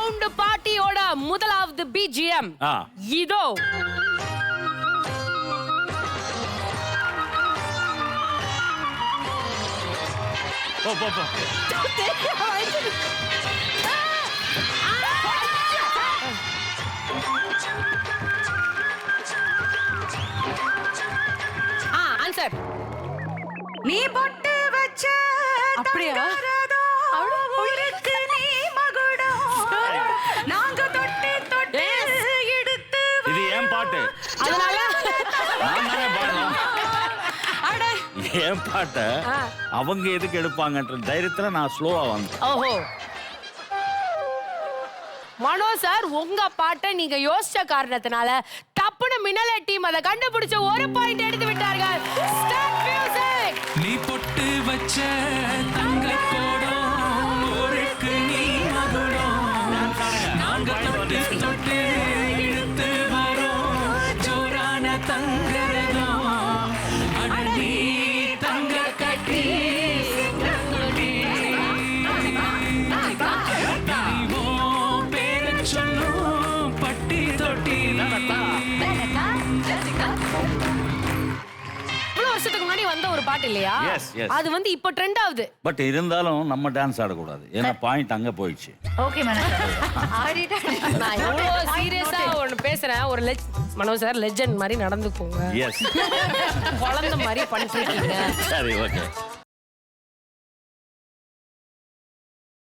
Round பார்ட்டியோட முதலாவது BGM இதோ. Answer. நீ பொட்டு வச்ச அப்படியா? ஊருக்கு நீ மகுடம். நாங்க தொட்டு தொட்டு எடுத்து இது ஏன் பாட்டு? அதனால நான் தானே பாடணும். ஏன் பாட்ட அவங்க எதுக்கு எடுப்பாங்கன்ற தைரியத்துல நான் ஸ்லோவா வந்தேன். ஓஹோ. மனோ சார், உங்க பாட்டை நீங்க யோசிச்ச காரணத்தினால டப்புனு மின்னல டீம் அதை கண்டுபிடிச்ச ஒரு பாயிண்ட் எடுத்து விட்டார்கள். Start music. நீ பொட்டு வச்ச தங்க கோடம் ஊருக்கு நீ மகுடம். நாங்க தொட்டு தொட்டு இழுத்து வரோம் ஜோரான தங்கரதம். அட நீ தங்க கட்டி பட்டி தொட்டி. இவ்வளவு வருஷத்துக்கு முன்னாடி வந்த ஒரு பாட்டு இல்லையா? Yes, yes. அது வந்து இப்போ ட்ரெண்ட் ஆகுது. பட் இருந்தாலும் நம்ம டான்ஸ் ஆடக்கூடாது, ஏன்னா பாயிண்ட் அங்க போயிடுச்சு. ஓகே நான் எவ்வளவு சீரியஸா ஒன்னு பேசுறேன். ஒரு மனோ சார் லெஜெண்ட் மாதிரி நடந்துக்கோங்க. எஸ். குழந்தை மாதிரி பண்ணிட்டு இருக்கீங்க. சரி, ஓகே.